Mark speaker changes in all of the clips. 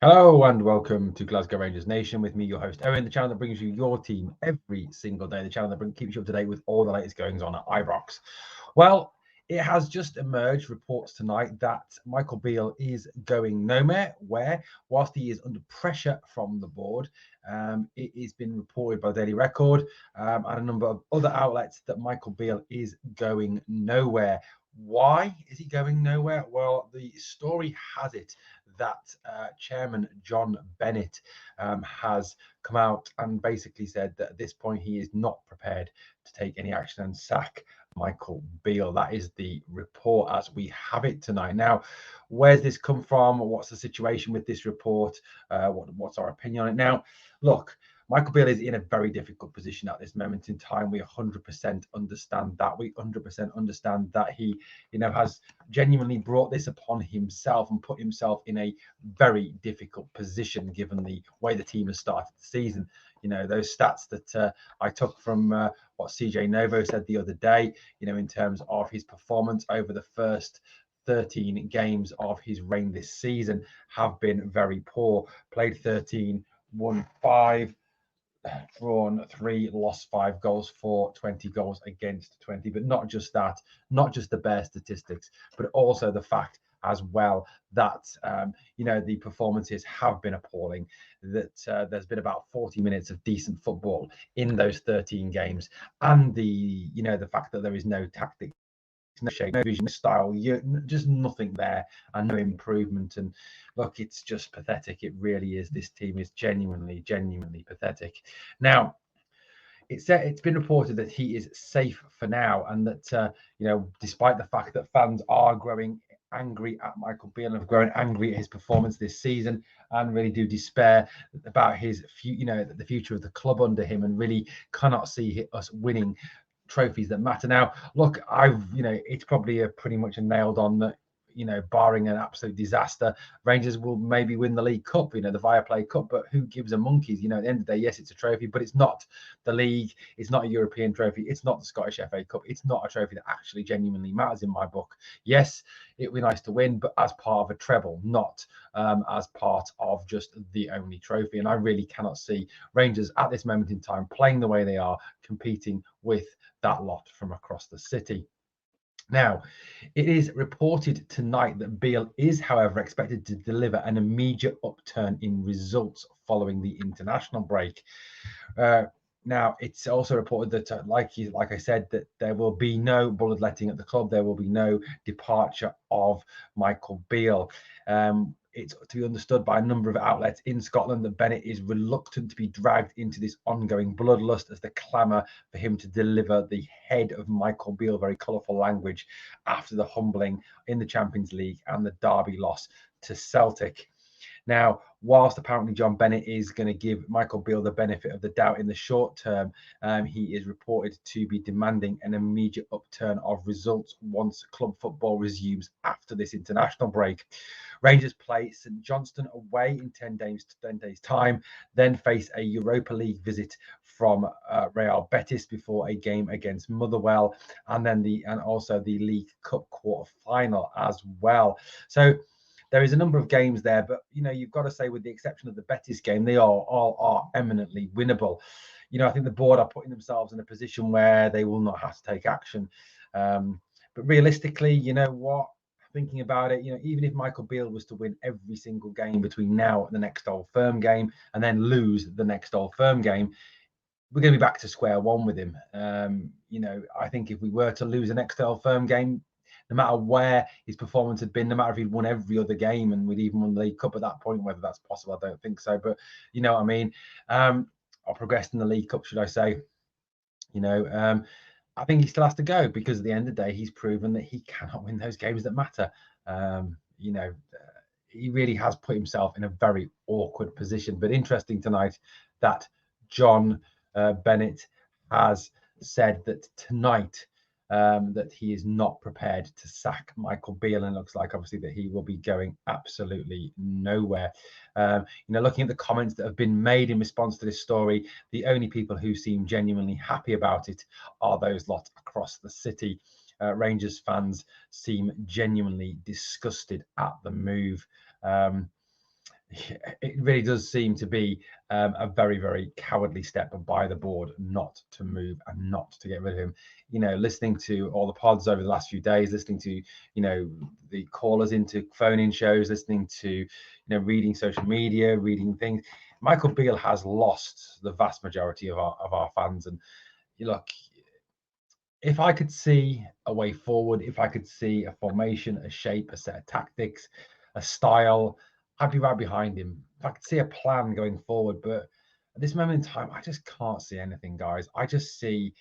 Speaker 1: Hello and welcome to Glasgow Rangers Nation with me, your host Owen, the channel that brings you your team every single day, the channel that keeps you up to date with all the latest goings on at Ibrox. Well, it has just emerged reports tonight that Michael Beale is going nowhere, where whilst he is under pressure from the board, it has been reported by the Daily Record and a number of other outlets that Michael Beale is going nowhere. Why is he going nowhere? Well, the story has it that Chairman John Bennett has come out and basically said that at this point he is not prepared to take any action and sack Michael Beale. That is the report as we have it tonight. Now, where's this come from? What's the situation with this report? What's our opinion on it? Now, look, Michael Beale is in a very difficult position at this moment in time. We 100% understand that. We 100% understand that he, has genuinely brought this upon himself and put himself in a very difficult position given the way the team has started the season. Those stats that I took from what CJ Novo said the other day, in terms of his performance over the first 13 games of his reign this season have been very poor. Played 13, won 5, drawn 3, lost 5 goals for 20 goals against 20. But not just that, not just the bare statistics, but also the fact as well that the performances have been appalling, that there's been about 40 minutes of decent football in those 13 games, and the fact that there is no tactics, no shape, no vision, no style, just nothing there, and no improvement. And look, it's just pathetic. It really is. This team is genuinely pathetic. Now, it's been reported that he is safe for now, and that despite the fact that fans are growing angry at Michael Beale and have grown angry at his performance this season, and really do despair about his the future of the club under him, and really cannot see us winning trophies that matter. Now, look, it's probably pretty much a nailed on that, barring an absolute disaster, Rangers will maybe win the League Cup, the Viaplay Cup, but who gives a monkeys? At the end of the day, yes, it's a trophy, but it's not the league, it's not a European trophy, it's not the Scottish FA Cup, it's not a trophy that actually genuinely matters in my book. Yes, it would be nice to win, but as part of a treble, not as part of just the only trophy. And I really cannot see Rangers at this moment in time playing the way they are, competing with that lot from across the city. Now, it is reported tonight that Beale is, however, expected to deliver an immediate upturn in results following the international break. Now, it's also reported that, like I said, that there will be no bloodletting at the club. There will be no departure of Michael Beale. It's to be understood by a number of outlets in Scotland that Bennett is reluctant to be dragged into this ongoing bloodlust as the clamour for him to deliver the head of Michael Beale very colourful language after the humbling in the Champions League and the derby loss to Celtic. Now, whilst apparently John Bennett is going to give Michael Beale the benefit of the doubt in the short term, he is reported to be demanding an immediate upturn of results once club football resumes after this international break. Rangers play St Johnstone away in 10 days time, then face a Europa League visit from Real Betis before a game against Motherwell, and also the League Cup quarter final as well. So there is a number of games there, but you've got to say, with the exception of the Betis game, they all are eminently winnable. I think the board are putting themselves in a position where they will not have to take action. But realistically, thinking about it, even if Michael Beale was to win every single game between now and the next Old Firm game, and then lose the next Old Firm game, we're going to be back to square one with him. I think if we were to lose the next Old Firm game, no matter where his performance had been, no matter if he'd won every other game and we'd even won the League Cup at that point, whether that's possible, I don't think so. But you know what I mean? Or progressed in the League Cup, should I say? I think he still has to go, because at the end of the day, he's proven that he cannot win those games that matter. He really has put himself in a very awkward position. But interesting tonight that John Bennett has said that tonight that he is not prepared to sack Michael Beale, and looks like obviously that he will be going absolutely nowhere. Looking at the comments that have been made in response to this story, the only people who seem genuinely happy about it are those lot across the city. Rangers fans seem genuinely disgusted at the move. it really does seem to be a very, very cowardly step by the board not to move and not to get rid of him. Listening to all the pods over the last few days, listening to, the callers into phone-in shows, listening to, reading social media, reading things. Michael Beale has lost the vast majority of our fans. And look, if I could see a way forward, if I could see a formation, a shape, a set of tactics, a style, I'd be right behind him. If I could see a plan going forward, but at this moment in time, I just can't see anything, guys. I just see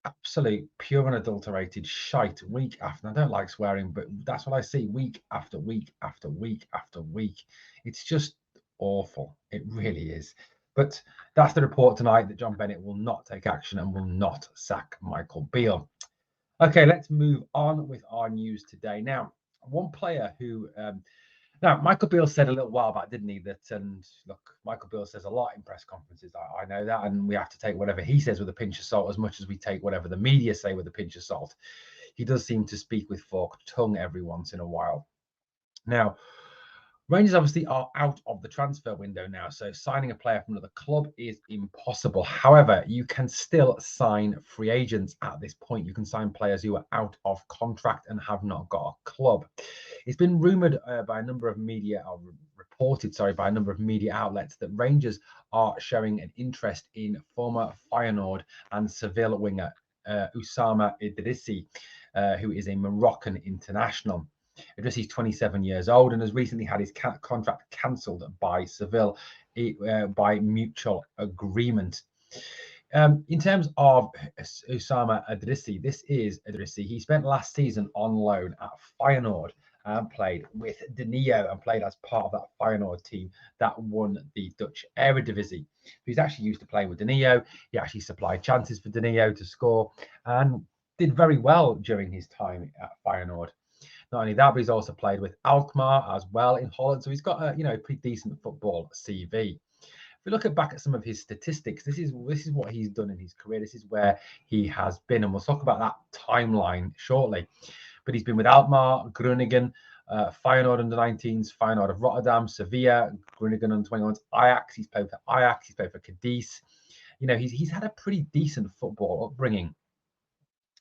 Speaker 1: absolute pure unadulterated shite week after. I don't like swearing, but that's what I see week after week after week after week. It's just awful. It really is. But that's the report tonight, that John Bennett will not take action and will not sack Michael Beale. Okay, let's move on with our news today. Now, one player who now, Michael Beale said a little while back, didn't he, that, and look, Michael Beale says a lot in press conferences. I know that, and we have to take whatever he says with a pinch of salt as much as we take whatever the media say with a pinch of salt. He does seem to speak with forked tongue every once in a while. Now, Rangers obviously are out of the transfer window now, so signing a player from another club is impossible. However, you can still sign free agents at this point. You can sign players who are out of contract and have not got a club. It's been rumoured by a number of media, or reported, by a number of media outlets, that Rangers are showing an interest in former Feyenoord and Seville winger Oussama Idrissi, who is a Moroccan international. Idrissi is 27 years old and has recently had his contract cancelled by Searle by mutual agreement. In terms of Oussama Idrissi, this is Idrissi. He spent last season on loan at Feyenoord and played with Dinio and played as part of that Feyenoord team that won the Dutch Eredivisie. He's actually used to playing with Dinio. He actually supplied chances for Dinio to score and did very well during his time at Feyenoord. Not only that, but he's also played with Alkmaar as well in Holland. So he's got a pretty decent football CV. If we look back at some of his statistics, this is what he's done in his career. This is where he has been, and we'll talk about that timeline shortly. But he's been with Alkmaar, Groningen, Feyenoord under 19s, Feyenoord of Rotterdam, Sevilla, Groningen under 21s, Ajax. He's played for Ajax. He's played for Cadiz. He's had a pretty decent football upbringing.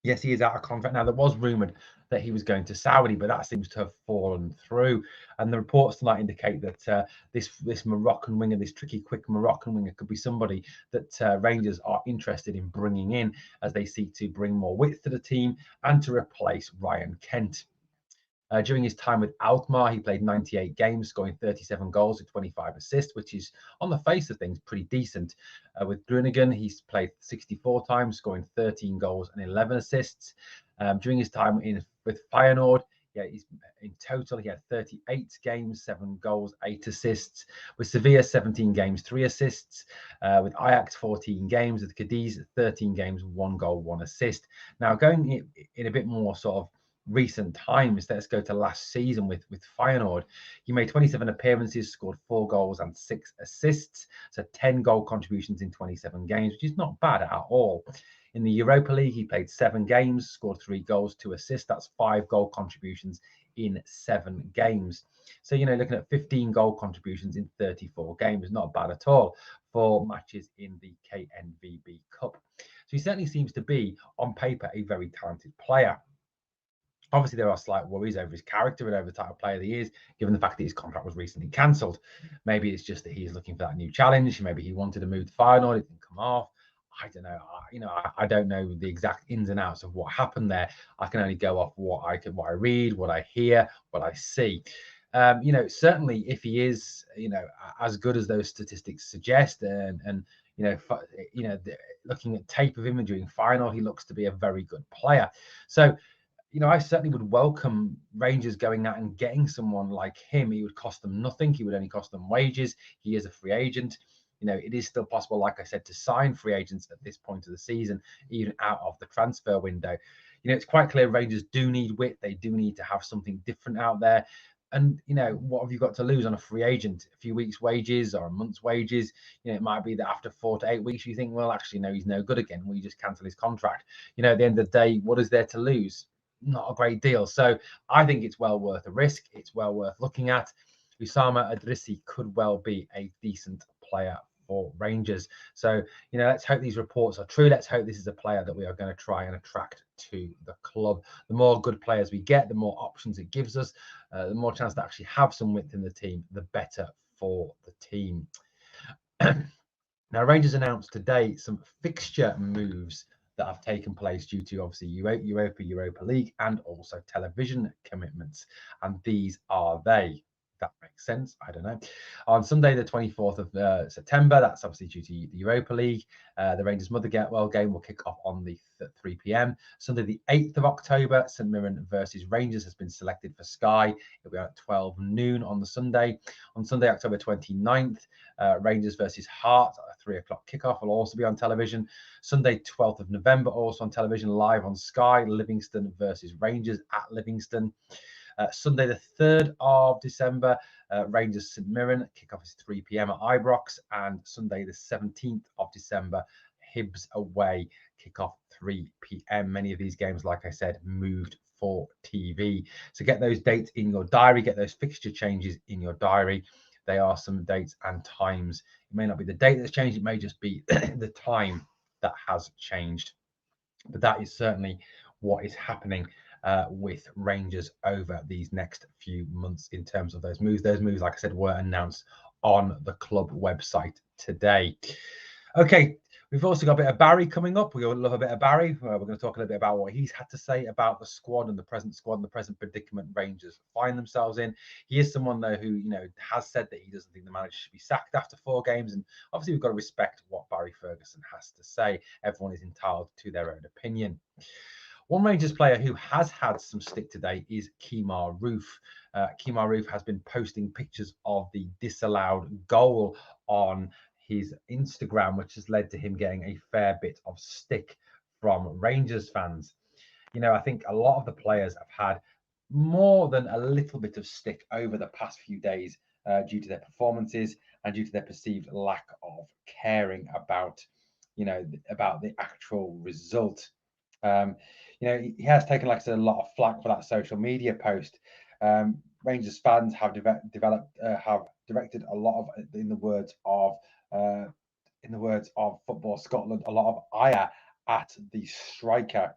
Speaker 1: Yes, he is out of contract now. There was rumoured that he was going to Saudi, but that seems to have fallen through. And the reports tonight indicate that this Moroccan winger, this tricky, quick Moroccan winger, could be somebody that Rangers are interested in bringing in as they seek to bring more width to the team and to replace Ryan Kent. During his time with Alkmaar, he played 98 games, scoring 37 goals with 25 assists, which is, on the face of things, pretty decent. With Groningen, he's played 64 times, scoring 13 goals and 11 assists. During his time with Feyenoord, in total, he had 38 games, 7 goals, 8 assists. With Sevilla, 17 games, 3 assists. With Ajax, 14 games. With Cadiz, 13 games, 1 goal, 1 assist. Now, going in a bit more sort of recent times, let's go to last season with Feyenoord. He made 27 appearances, scored 4 goals and 6 assists, so 10 goal contributions in 27 games, which is not bad at all. In the Europa League, he played 7 games, scored 3 goals, 2 assists. That's 5 goal contributions in 7 games. So, looking at 15 goal contributions in 34 games, not bad at all for matches in the KNVB Cup. So he certainly seems to be, on paper, a very talented player. Obviously, there are slight worries over his character and over the type of player that he is, given the fact that his contract was recently cancelled. Maybe it's just that he's looking for that new challenge. Maybe he wanted to move to Feyenoord, it didn't come off. I don't know. I don't know the exact ins and outs of what happened there. I can only go off what I read, what I hear, what I see. Certainly if he is, as good as those statistics suggest, and looking at tape of him during Feyenoord, he looks to be a very good player. So, I certainly would welcome Rangers going out and getting someone like him. He would cost them nothing. He would only cost them wages. He is a free agent. It is still possible, like I said, to sign free agents at this point of the season, even out of the transfer window. It's quite clear Rangers do need width. They do need to have something different out there. And, what have you got to lose on a free agent? A few weeks' wages or a month's wages? It might be that after 4 to 8 weeks, you think, well, actually, no, he's no good again. Well, you just cancel his contract. At the end of the day, what is there to lose? Not a great deal. So I think it's well worth a risk. It's well worth looking at. Usama Idrissi could well be a decent player for Rangers. So, let's hope these reports are true. Let's hope this is a player that we are going to try and attract to the club. The more good players we get, the more options it gives us, the more chance to actually have some width in the team, the better for the team. Now, Rangers announced today some fixture moves that have taken place due to obviously Europa League and also television commitments. And these are they. That makes sense. I don't know. On Sunday, the 24th of September, that's obviously due to the Europa League. The Rangers Motherwell game will kick off on the 3 p.m. Sunday, the 8th of October, St Mirren versus Rangers has been selected for Sky. It'll be at 12 noon on the Sunday. On Sunday, October 29th, Rangers versus Hearts at a 3 o'clock kickoff will also be on television. Sunday, 12th of November, also on television, live on Sky. Livingston versus Rangers at Livingston. Sunday, the 3rd of December, Rangers St Mirren, kickoff is 3 p.m. at Ibrox. And Sunday, the 17th of December, Hibs away, kickoff 3 p.m. Many of these games, like I said, moved for TV. So get those dates in your diary, get those fixture changes in your diary. They are some dates and times. It may not be the date that's changed, it may just be the time that has changed. But that is certainly what is happening with Rangers over these next few months in terms of those moves. Those moves, like I said, were announced on the club website today. Okay, we've also got a bit of Barry coming up. We love a bit of Barry. We're going to talk a little bit about what he's had to say about the squad and the present predicament Rangers find themselves in. He is someone, though, who has said that he doesn't think the manager should be sacked after 4 games. And obviously, we've got to respect what Barry Ferguson has to say. Everyone is entitled to their own opinion. One Rangers player who has had some stick today is Kemar Roofe. Kemar Roofe has been posting pictures of the disallowed goal on his Instagram, which has led to him getting a fair bit of stick from Rangers fans. I think a lot of the players have had more than a little bit of stick over the past few days due to their performances and due to their perceived lack of caring about, about the actual result. He has taken, like I said, a lot of flack for that social media post. Rangers fans have have directed a lot of, in the words of Football Scotland, a lot of ire at the striker.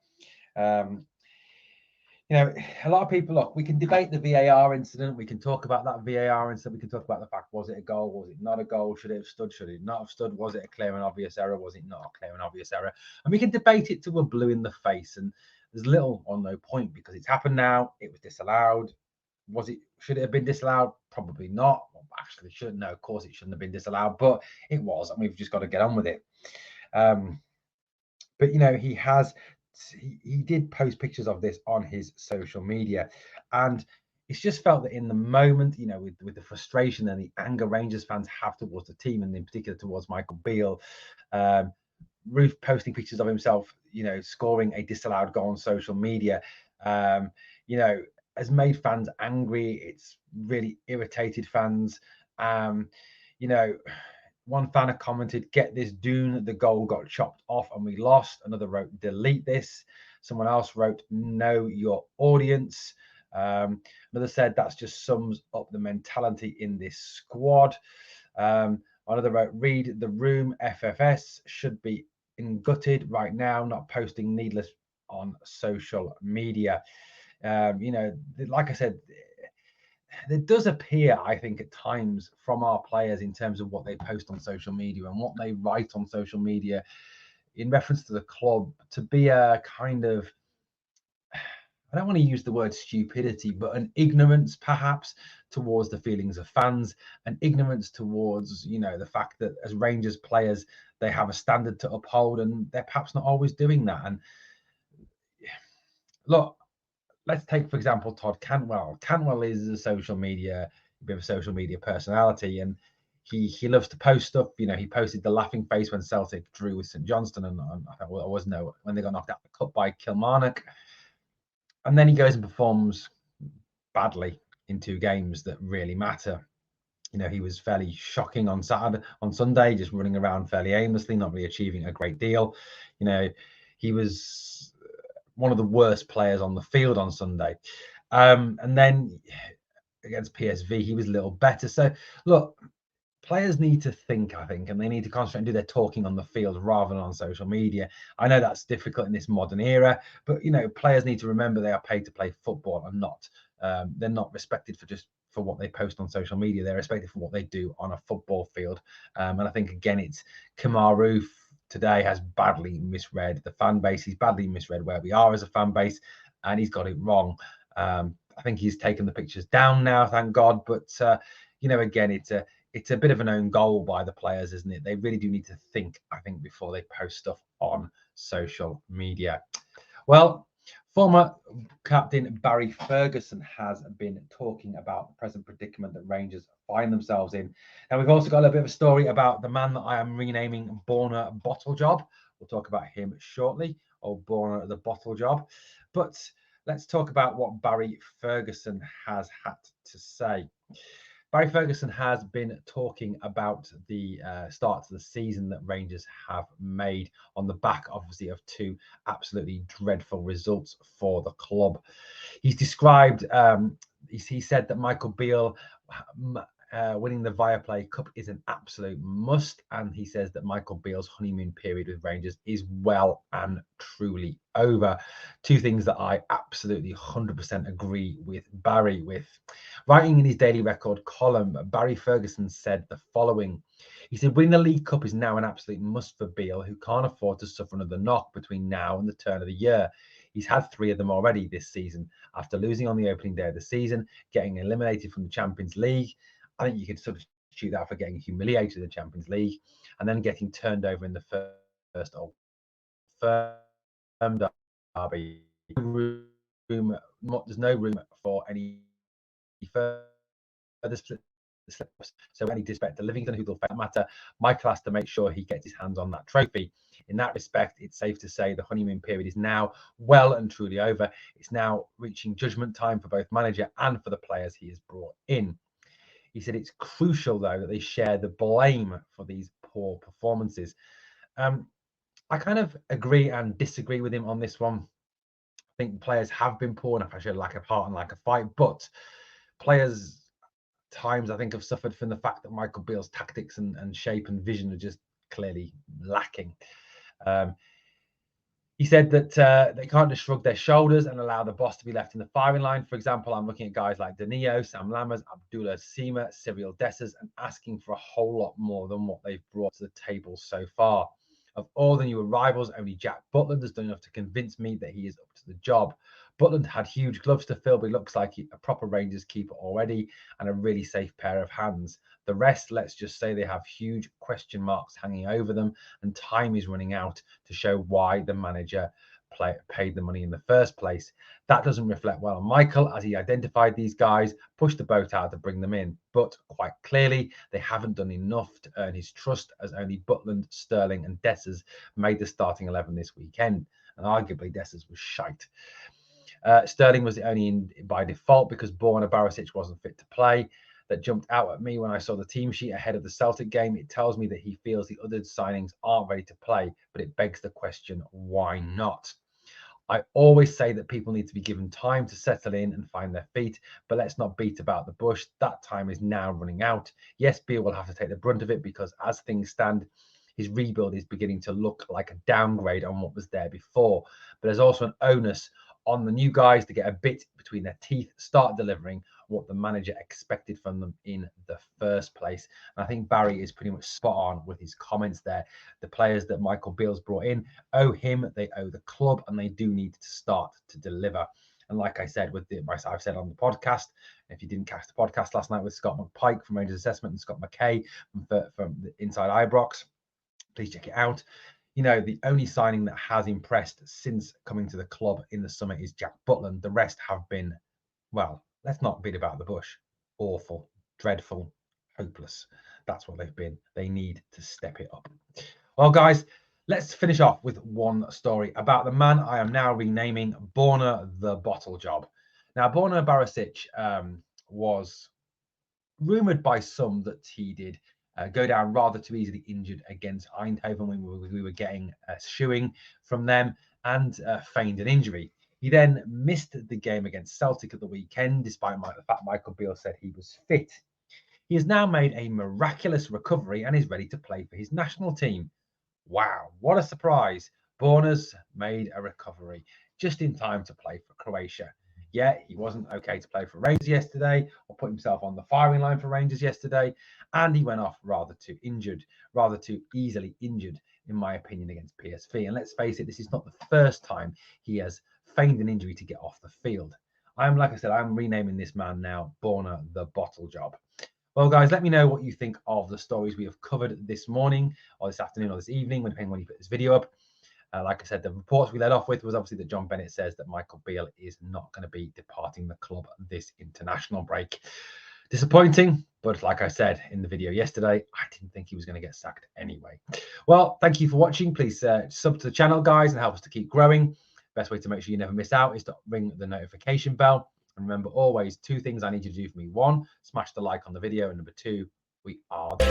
Speaker 1: A lot of people, look, we can debate the VAR incident. We can talk about that VAR incident. We can talk about the fact, was it a goal? Was it not a goal? Should it have stood? Should it not have stood? Was it a clear and obvious error? Was it not a clear and obvious error? And we can debate it till we're blue in the face. And there's little or no point because it's happened now. It was disallowed. Should it have been disallowed? Probably not. Well, actually, shouldn't. No, of course it shouldn't have been disallowed, but it was, and we've just got to get on with it. But he did post pictures of this on his social media, and it's just felt that in the moment, with the frustration and the anger Rangers fans have towards the team, and in particular towards Michael Beale, Roofe posting pictures of himself, scoring a disallowed goal on social media, has made fans angry. It's really irritated fans. One fan had commented, "Get this Dune, the goal got chopped off and we lost." Another wrote, "Delete this." Someone else wrote, "Know your audience." Another said, "That just sums up the mentality in this squad." Another wrote, "Read the room, FFS should be gutted right now, not posting needless on social media." Like I said, there does appear, I think, at times from our players in terms of what they post on social media and what they write on social media in reference to the club to be a kind of, I don't want to use the word stupidity, but an ignorance perhaps towards the feelings of fans, an ignorance towards, the fact that as Rangers players, they have a standard to uphold and they're perhaps not always doing that. And look, let's take, for example, Todd Cantwell. Cantwell is a bit of a social media personality, and he loves to post stuff. He posted the laughing face when Celtic drew with St Johnstone, and when they got knocked out of the cup by Kilmarnock. And then he goes and performs badly in 2 games that really matter. He was fairly shocking on Sunday, just running around fairly aimlessly, not really achieving a great deal. He was one of the worst players on the field on Sunday. And then against PSV, he was a little better. So look, players need to think, I think, and they need to concentrate and do their talking on the field rather than on social media. I know that's difficult in this modern era, but players need to remember they are paid to play football and not. They're not respected for what they post on social media. They're respected for what they do on a football field. And I think again, it's Kemar Roofe today has badly misread the fan base. He's badly misread where we are as a fan base, and he's got it wrong. I think he's taken the pictures down now, thank God. But again, it's a bit of an own goal by the players, isn't it? They really do need to think, I think, before they post stuff on social media. Well, former captain Barry Ferguson has been talking about the present predicament that Rangers find themselves in. And we've also got a little bit of a story about the man that I am renaming Borna Bottlejob. We'll talk about him shortly, or Borna the Bottle Job. But let's talk about what Barry Ferguson has had to say. Barry Ferguson has been talking about the start to the season that Rangers have made on the back, obviously, of two absolutely dreadful results for the club. He's described, he said that Michael Beale winning the Viaplay Cup is an absolute must. And he says that Michael Beale's honeymoon period with Rangers is well and truly over. Two things that I absolutely 100% agree with Barry with. Writing in his Daily Record column, Barry Ferguson said the following. He said, winning the League Cup is now an absolute must for Beale, who can't afford to suffer another knock between now and the turn of the year. He's had 3 of them already this season, after losing on the opening day of the season, getting eliminated from the Champions League. I think you could substitute that for getting humiliated in the Champions League, and then getting turned over in the first Old Firm derby. There's no room for any further slips. So any disrespect to Livingston, who will for that matter, Michael has to make sure he gets his hands on that trophy. In that respect, it's safe to say the honeymoon period is now well and truly over. It's now reaching judgment time for both manager and for the players he has brought in. He said it's crucial, though, that they share the blame for these poor performances. I kind of agree and disagree with him on this one. I think players have been poor enough. I showed lack of heart and lack of fight, but players times I think have suffered from the fact that Michael Beale's tactics and shape and vision are just clearly lacking. He said that they can't just shrug their shoulders and allow the boss to be left in the firing line. For example, I'm looking at guys like Danilo, Sam Lammers, Abdullah Sima, Cyril Dessers, and asking for a whole lot more than what they've brought to the table so far. Of all the new arrivals, only Jack Butland has done enough to convince me that he is up to the job. Butland had huge gloves to fill, but he looks like a proper Rangers keeper already and a really safe pair of hands. The rest, let's just say they have huge question marks hanging over them, and time is running out to show why the manager paid the money in the first place. That doesn't reflect well on Michael, as he identified these guys, pushed the boat out to bring them in. But quite clearly, they haven't done enough to earn his trust, as only Butland, Sterling and Dessers made the starting 11 this weekend. And arguably, Dessers was shite. Sterling was the only in by default because Borna Barisic wasn't fit to play. That jumped out at me when I saw the team sheet ahead of the Celtic game. It tells me that he feels the other signings aren't ready to play, but it begs the question, why not? I always say that people need to be given time to settle in and find their feet, but let's not beat about the bush. That time is now running out. Yes, Beale will have to take the brunt of it because as things stand, his rebuild is beginning to look like a downgrade on what was there before. But there's also an onus on the new guys to get a bit between their teeth, start delivering what the manager expected from them in the first place. And I think Barry is pretty much spot on with his comments there. The players that Michael Beale's brought in owe him, they owe the club, and they do need to start to deliver. And like I said, I've said on the podcast, if you didn't catch the podcast last night with Scott McPike from Rangers Assessment and Scott McKay from the Inside Ibrox, please check it out. The only signing that has impressed since coming to the club in the summer is Jack Butland. The rest have been, well, let's not beat about the bush. Awful, dreadful, hopeless. That's what they've been. They need to step it up. Well, guys, let's finish off with one story about the man I am now renaming Borna the Bottle Job. Now, Borna Barisic was rumoured by some that he did go down rather too easily injured against Eindhoven when we were getting a shoeing from them and feigned an injury. He then missed the game against Celtic at the weekend, despite the fact Michael Beale said he was fit. He has now made a miraculous recovery and is ready to play for his national team. Wow, what a surprise. Borna's made a recovery just in time to play for Croatia. Yeah, he wasn't okay to play for Rangers yesterday or put himself on the firing line for Rangers yesterday, and he went off rather too easily injured, in my opinion, against PSV. And let's face it, this is not the first time he has feigned an injury to get off the field. Like I said, I'm renaming this man now Borna the Bottle Job. Well, guys, let me know what you think of the stories we have covered this morning or this afternoon or this evening, depending when you put this video up. Like I said, the reports we led off with was obviously that John Bennett says that Michael Beale is not going to be departing the club this international break. Disappointing, but like I said in the video yesterday, I didn't think he was going to get sacked anyway. Well, thank you for watching. Please sub to the channel, guys, and help us to keep growing. Best way to make sure you never miss out is to ring the notification bell. And remember, always 2 things I need you to do for me. 1, smash the like on the video. And number 2, we are there.